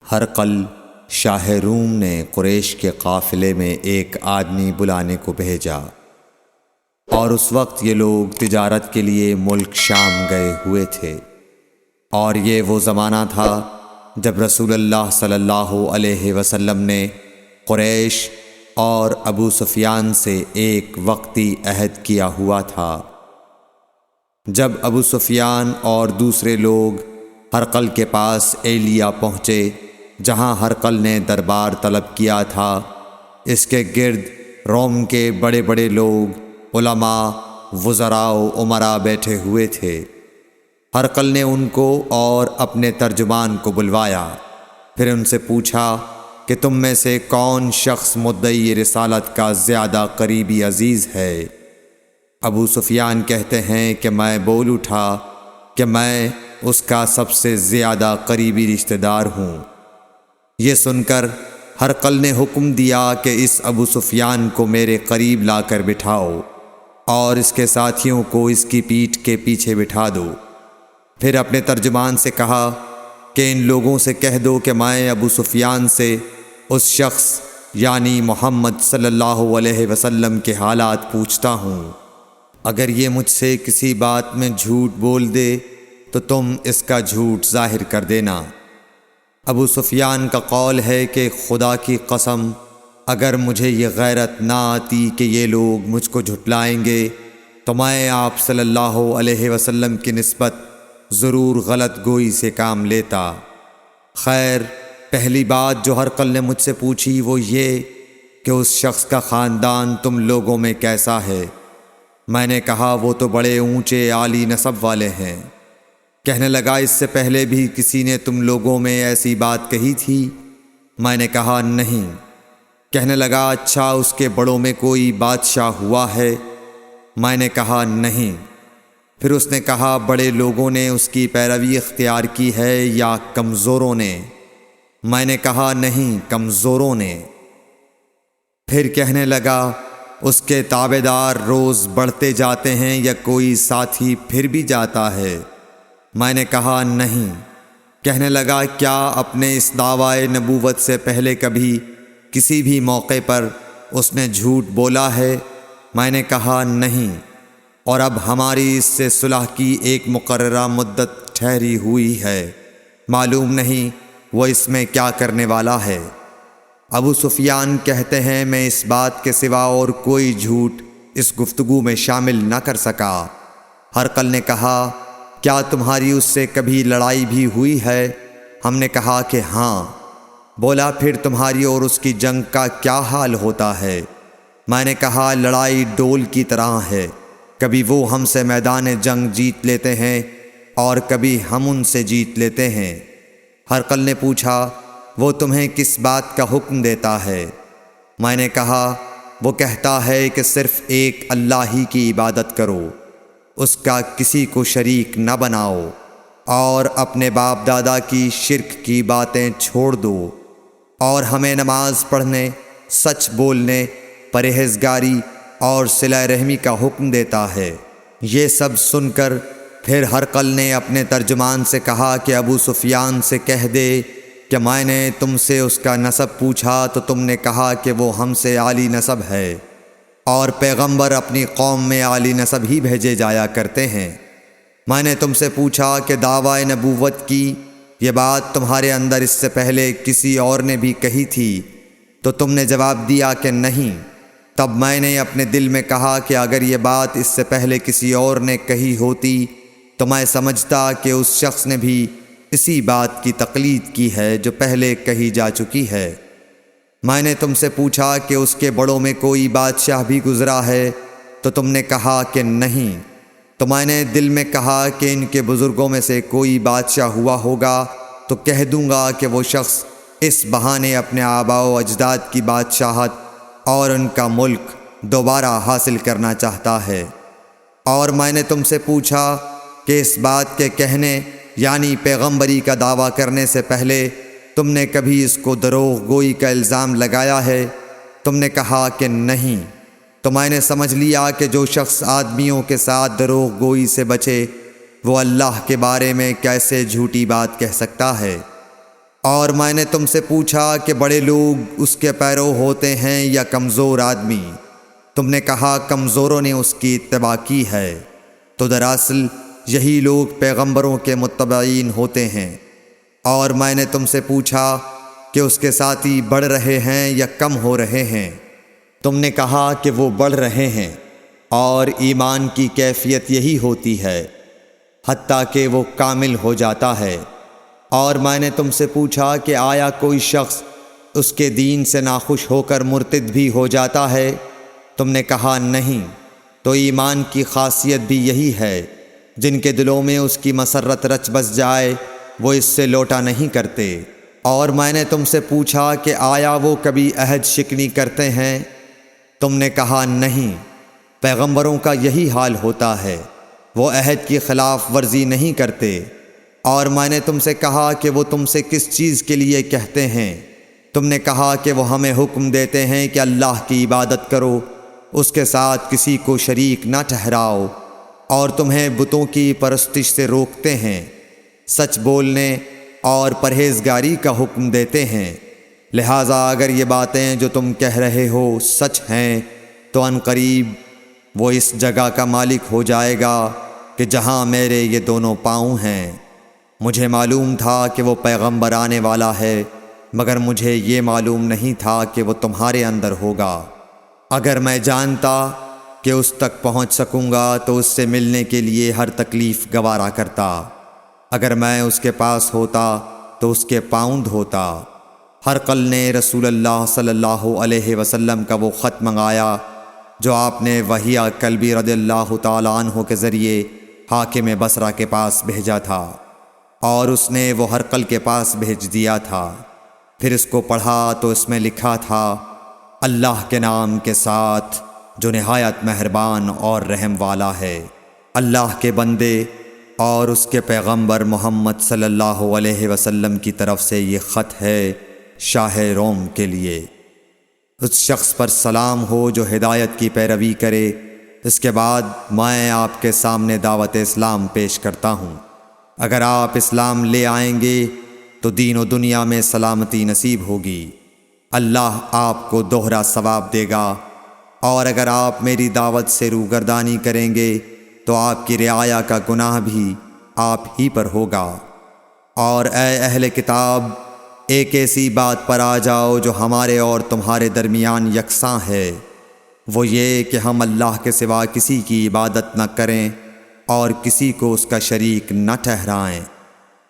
ہرقل شاہ روم نے قریش کے قافلے میں ایک آدمی بلانے کو بھیجا، اور اس وقت یہ لوگ تجارت کے لیے ملک شام گئے ہوئے تھے، اور یہ وہ زمانہ تھا جب رسول اللہ صلی اللہ علیہ وسلم نے قریش اور ابو سفیان سے ایک وقتی عہد کیا ہوا تھا۔ جب ابو سفیان اور دوسرے لوگ ہرقل کے پاس ایلیا پہنچے جہاں ہرقل نے دربار طلب کیا تھا، اس کے گرد روم کے بڑے بڑے لوگ، علماء، وزراء و امراء بیٹھے ہوئے تھے۔ ہرقل نے ان کو اور اپنے ترجمان کو بلوایا، پھر ان سے پوچھا کہ تم میں سے کون شخص مدعی رسالت کا زیادہ قریبی عزیز ہے؟ ابو سفیان کہتے ہیں کہ میں بول اٹھا کہ میں اس کا سب سے زیادہ قریبی رشتہ دار ہوں۔ یہ سن کر ہرقل نے حکم دیا کہ اس ابو سفیان کو میرے قریب لا کر بٹھاؤ اور اس کے ساتھیوں کو اس کی پیٹھ کے پیچھے بٹھا دو۔ پھر اپنے ترجمان سے کہا کہ ان لوگوں سے کہہ دو کہ میں ابو سفیان سے اس شخص یعنی محمد صلی اللہ علیہ وسلم کے حالات پوچھتا ہوں، اگر یہ مجھ سے کسی بات میں جھوٹ بول دے تو تم اس کا جھوٹ ظاہر کر دینا۔ ابو سفیان کا قول ہے کہ خدا کی قسم اگر مجھے یہ غیرت نہ آتی کہ یہ لوگ مجھ کو جھٹلائیں گے تو میں آپ صلی اللہ علیہ وسلم کی نسبت ضرور غلط گوئی سے کام لیتا۔ خیر، پہلی بات جو ہرقل نے مجھ سے پوچھی وہ یہ کہ اس شخص کا خاندان تم لوگوں میں کیسا ہے؟ میں نے کہا وہ تو بڑے اونچے عالی نسب والے ہیں۔ کہنے لگا اس سے پہلے بھی کسی نے تم لوگوں میں ایسی بات کہی تھی؟ میں نے کہا نہیں۔ کہنے لگا اچھا اس کے بڑوں میں کوئی بادشاہ ہوا ہے؟ میں نے کہا نہیں۔ پھر اس نے کہا بڑے لوگوں نے اس کی پیروی اختیار کی ہے یا کمزوروں نے؟ میں نے کہا نہیں، کمزوروں نے۔ پھر کہنے لگا اس کے تابعدار روز بڑھتے جاتے ہیں یا کوئی ساتھی پھر بھی جاتا ہے؟ میں نے کہا نہیں۔ کہنے لگا کیا اپنے اس دعوی نبوت سے پہلے کبھی کسی بھی موقع پر اس نے جھوٹ بولا ہے؟ میں نے کہا نہیں، اور اب ہماری اس سے صلح کی ایک مقررہ مدت ٹھہری ہوئی ہے، معلوم نہیں وہ اس میں کیا کرنے والا ہے۔ ابو سفیان کہتے ہیں میں اس بات کے سوا اور کوئی جھوٹ اس گفتگو میں شامل نہ کر سکا۔ ہرقل نے کہا کیا تمہاری اس سے کبھی لڑائی بھی ہوئی ہے؟ ہم نے کہا کہ ہاں۔ بولا پھر تمہاری اور اس کی جنگ کا کیا حال ہوتا ہے؟ میں نے کہا لڑائی ڈول کی طرح ہے، کبھی وہ ہم سے میدان جنگ جیت لیتے ہیں اور کبھی ہم ان سے جیت لیتے ہیں۔ ہرقل نے پوچھا وہ تمہیں کس بات کا حکم دیتا ہے؟ میں نے کہا وہ کہتا ہے کہ صرف ایک اللہ ہی کی عبادت کرو، اس کا کسی کو شریک نہ بناؤ، اور اپنے باپ دادا کی شرک کی باتیں چھوڑ دو، اور ہمیں نماز پڑھنے، سچ بولنے، پرہیزگاری اور صلہ رحمی کا حکم دیتا ہے۔ یہ سب سن کر پھر ہرقل نے اپنے ترجمان سے کہا کہ ابو سفیان سے کہہ دے کہ میں نے تم سے اس کا نسب پوچھا تو تم نے کہا کہ وہ ہم سے عالی نسب ہے، اور پیغمبر اپنی قوم میں عالی نسب ہی بھیجے جایا کرتے ہیں۔ میں نے تم سے پوچھا کہ دعوی نبوت کی یہ بات تمہارے اندر اس سے پہلے کسی اور نے بھی کہی تھی؟ تو تم نے جواب دیا کہ نہیں۔ تب میں نے اپنے دل میں کہا کہ اگر یہ بات اس سے پہلے کسی اور نے کہی ہوتی تو میں سمجھتا کہ اس شخص نے بھی اسی بات کی تقلید کی ہے جو پہلے کہی جا چکی ہے۔ میں نے تم سے پوچھا کہ اس کے بڑوں میں کوئی بادشاہ بھی گزرا ہے؟ تو تم نے کہا کہ نہیں۔ تو میں نے دل میں کہا کہ ان کے بزرگوں میں سے کوئی بادشاہ ہوا ہوگا تو کہہ دوں گا کہ وہ شخص اس بہانے اپنے آباء و اجداد کی بادشاہت اور ان کا ملک دوبارہ حاصل کرنا چاہتا ہے۔ اور میں نے تم سے پوچھا کہ اس بات کے کہنے یعنی پیغمبری کا دعویٰ کرنے سے پہلے تم نے کبھی اس کو دروغ گوئی کا الزام لگایا ہے؟ تم نے کہا کہ نہیں۔ تو میں نے سمجھ لیا کہ جو شخص آدمیوں کے ساتھ دروغ گوئی سے بچے وہ اللہ کے بارے میں کیسے جھوٹی بات کہہ سکتا ہے؟ اور میں نے تم سے پوچھا کہ بڑے لوگ اس کے پیرو ہوتے ہیں یا کمزور آدمی؟ تم نے کہا کمزوروں نے اس کی اتباع کی ہے۔ تو دراصل یہی لوگ پیغمبروں کے متبعین ہوتے ہیں۔ اور میں نے تم سے پوچھا کہ اس کے ساتھی بڑھ رہے ہیں یا کم ہو رہے ہیں؟ تم نے کہا کہ وہ بڑھ رہے ہیں، اور ایمان کی کیفیت یہی ہوتی ہے حتیٰ کہ وہ کامل ہو جاتا ہے۔ اور میں نے تم سے پوچھا کہ آیا کوئی شخص اس کے دین سے ناخوش ہو کر مرتد بھی ہو جاتا ہے؟ تم نے کہا نہیں۔ تو ایمان کی خاصیت بھی یہی ہے، جن کے دلوں میں اس کی مسرت رچ بس جائے وہ اس سے لوٹا نہیں کرتے۔ اور میں نے تم سے پوچھا کہ آیا وہ کبھی عہد شکنی کرتے ہیں؟ تم نے کہا نہیں۔ پیغمبروں کا یہی حال ہوتا ہے، وہ عہد کی خلاف ورزی نہیں کرتے۔ اور میں نے تم سے کہا کہ وہ تم سے کس چیز کے لیے کہتے ہیں؟ تم نے کہا کہ وہ ہمیں حکم دیتے ہیں کہ اللہ کی عبادت کرو، اس کے ساتھ کسی کو شریک نہ ٹھہراؤ، اور تمہیں بتوں کی پرستش سے روکتے ہیں، سچ بولنے اور پرہیزگاری کا حکم دیتے ہیں۔ لہٰذا اگر یہ باتیں جو تم کہہ رہے ہو سچ ہیں تو ان قریب وہ اس جگہ کا مالک ہو جائے گا کہ جہاں میرے یہ دونوں پاؤں ہیں۔ مجھے معلوم تھا کہ وہ پیغمبر آنے والا ہے، مگر مجھے یہ معلوم نہیں تھا کہ وہ تمہارے اندر ہوگا۔ اگر میں جانتا کہ اس تک پہنچ سکوں گا تو اس سے ملنے کے لیے ہر تکلیف گوارا کرتا۔ اگر میں اس کے پاس ہوتا تو اس کے پاؤں دھوتا۔ ہرقل نے رسول اللہ صلی اللہ علیہ وسلم کا وہ خط منگایا جو آپ نے وحیہ کلبی رضی اللہ تعالیٰ عنہ کے ذریعے حاکم بصرہ کے پاس بھیجا تھا، اور اس نے وہ ہرقل کے پاس بھیج دیا تھا۔ پھر اس کو پڑھا تو اس میں لکھا تھا، اللہ کے نام کے ساتھ جو نہایت مہربان اور رحم والا ہے۔ اللہ کے بندے اور اس کے پیغمبر محمد صلی اللہ علیہ وسلم کی طرف سے یہ خط ہے شاہ روم کے لیے۔ اس شخص پر سلام ہو جو ہدایت کی پیروی کرے۔ اس کے بعد میں آپ کے سامنے دعوت اسلام پیش کرتا ہوں۔ اگر آپ اسلام لے آئیں گے تو دین و دنیا میں سلامتی نصیب ہوگی، اللہ آپ کو دوہرا ثواب دے گا۔ اور اگر آپ میری دعوت سے روگردانی کریں گے تو آپ کی رعایا کا گناہ بھی آپ ہی پر ہوگا۔ اور اے اہل کتاب، ایک ایسی بات پر آ جاؤ جو ہمارے اور تمہارے درمیان یکساں ہے، وہ یہ کہ ہم اللہ کے سوا کسی کی عبادت نہ کریں اور کسی کو اس کا شریک نہ ٹھہرائیں،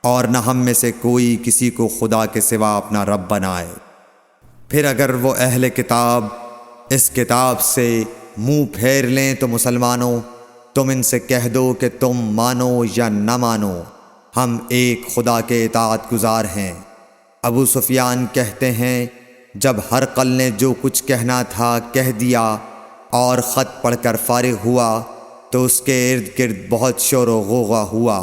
اور نہ ہم میں سے کوئی کسی کو خدا کے سوا اپنا رب بنائے۔ پھر اگر وہ اہل کتاب اس کتاب سے منہ پھیر لیں تو مسلمانوں، تم ان سے کہہ دو کہ تم مانو یا نہ مانو، ہم ایک خدا کے اطاعت گزار ہیں۔ ابو سفیان کہتے ہیں، جب ہرقل نے جو کچھ کہنا تھا کہہ دیا اور خط پڑھ کر فارغ ہوا تو اس کے ارد گرد بہت شور و غوغا ہوا،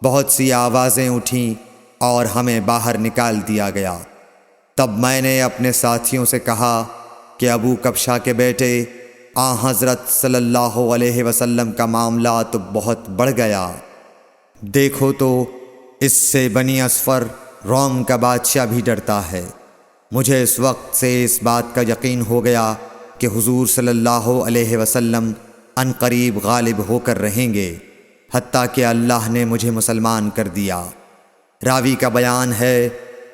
بہت سی آوازیں اٹھیں اور ہمیں باہر نکال دیا گیا۔ تب میں نے اپنے ساتھیوں سے کہا کہ ابو کبشہ کے بیٹے حضرت صلی اللہ علیہ وسلم کا معاملہ تو بہت بڑھ گیا۔ دیکھو تو اس سے بنی اصفر روم کا بادشاہ بھی ڈرتا ہے۔ مجھے اس وقت سے اس بات کا یقین ہو گیا کہ حضور صلی اللہ علیہ وسلم ان قریب غالب ہو کر رہیں گے، حتیٰ کہ اللہ نے مجھے مسلمان کر دیا۔ راوی کا بیان ہے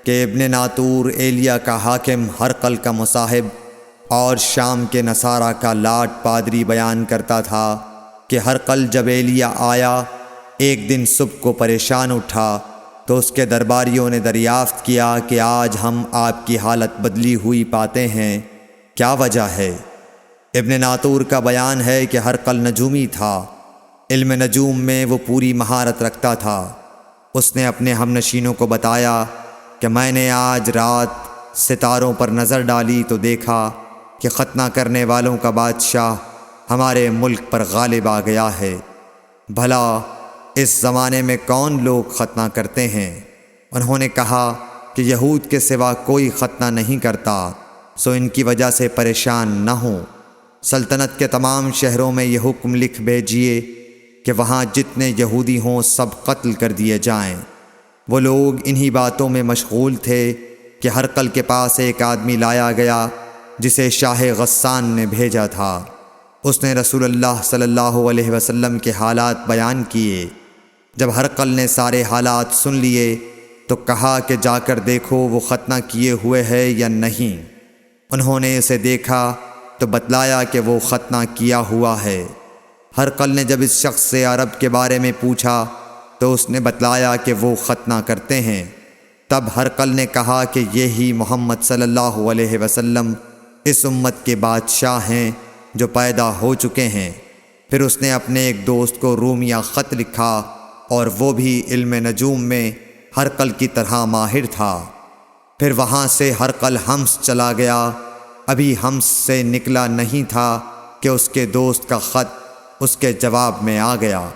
کہ ابن ناطور ایلیا کا حاکم ہرقل کا مصاحب اور شام کے نصارہ کا لاٹ پادری بیان کرتا تھا کہ ہرقل جب ایلیا آیا ایک دن صبح کو پریشان اٹھا تو اس کے درباریوں نے دریافت کیا کہ آج ہم آپ کی حالت بدلی ہوئی پاتے ہیں، کیا وجہ ہے؟ ابن ناطور کا بیان ہے کہ ہرقل نجومی تھا، علم نجوم میں وہ پوری مہارت رکھتا تھا۔ اس نے اپنے ہم نشینوں کو بتایا کہ میں نے آج رات ستاروں پر نظر ڈالی تو دیکھا کہ ختنہ کرنے والوں کا بادشاہ ہمارے ملک پر غالب آ گیا ہے۔ بھلا اس زمانے میں کون لوگ ختنہ کرتے ہیں؟ انہوں نے کہا کہ یہود کے سوا کوئی ختنہ نہیں کرتا، سو ان کی وجہ سے پریشان نہ ہوں۔ سلطنت کے تمام شہروں میں یہ حکم لکھ بھیجیے کہ وہاں جتنے یہودی ہوں سب قتل کر دیے جائیں۔ وہ لوگ انہی باتوں میں مشغول تھے کہ ہرقل کے پاس ایک آدمی لایا گیا جسے شاہ غسان نے بھیجا تھا۔ اس نے رسول اللہ صلی اللہ علیہ وسلم کے حالات بیان کیے۔ جب ہرقل نے سارے حالات سن لیے تو کہا کہ جا کر دیکھو وہ ختنہ کیے ہوئے ہے یا نہیں۔ انہوں نے اسے دیکھا تو بتلایا کہ وہ ختنہ کیا ہوا ہے۔ ہرقل نے جب اس شخص سے عرب کے بارے میں پوچھا تو اس نے بتلایا کہ وہ ختنہ کرتے ہیں۔ تب ہرقل نے کہا کہ یہی محمد صلی اللہ علیہ وسلم اس امت کے بادشاہ ہیں جو پیدا ہو چکے ہیں۔ پھر اس نے اپنے ایک دوست کو رومیہ خط لکھا اور وہ بھی علم نجوم میں ہرقل کی طرح ماہر تھا۔ پھر وہاں سے ہرقل حمص چلا گیا۔ ابھی حمص سے نکلا نہیں تھا کہ اس کے دوست کا خط اس کے جواب میں آ گیا۔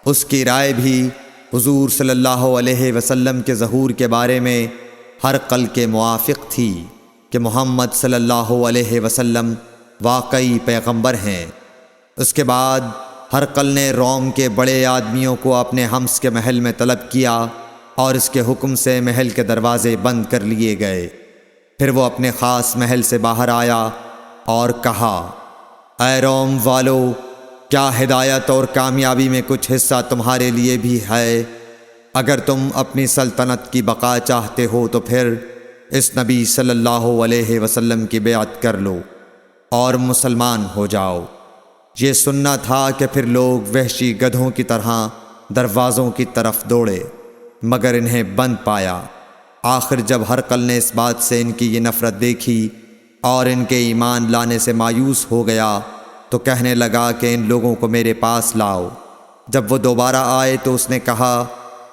اس کی رائے بھی حضور صلی اللہ علیہ وسلم کے ظہور کے بارے میں ہرقل کے موافق تھی کہ محمد صلی اللہ علیہ وسلم واقعی پیغمبر ہیں۔ اس کے بعد ہرقل نے روم کے بڑے آدمیوں کو اپنے حمص کے محل میں طلب کیا اور اس کے حکم سے محل کے دروازے بند کر لیے گئے۔ پھر وہ اپنے خاص محل سے باہر آیا اور کہا، اے روم والو، کیا ہدایت اور کامیابی میں کچھ حصہ تمہارے لیے بھی ہے؟ اگر تم اپنی سلطنت کی بقا چاہتے ہو تو پھر اس نبی صلی اللہ علیہ وسلم کی بیعت کر لو اور مسلمان ہو جاؤ۔ یہ سننا تھا کہ پھر لوگ وحشی گدھوں کی طرح دروازوں کی طرف دوڑے، مگر انہیں بند پایا۔ آخر جب ہرقل نے اس بات سے ان کی یہ نفرت دیکھی اور ان کے ایمان لانے سے مایوس ہو گیا تو کہنے لگا کہ ان لوگوں کو میرے پاس لاؤ۔ جب وہ دوبارہ آئے تو اس نے کہا،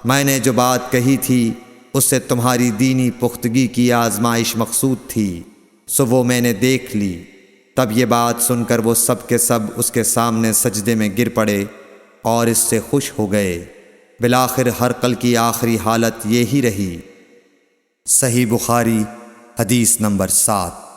میں نے جو بات کہی تھی اس سے تمہاری دینی پختگی کی آزمائش مقصود تھی، سو وہ میں نے دیکھ لی۔ تب یہ بات سن کر وہ سب کے سب اس کے سامنے سجدے میں گر پڑے اور اس سے خوش ہو گئے۔ بالآخر ہرقل کی آخری حالت یہی رہی۔ صحیح بخاری حدیث نمبر 7۔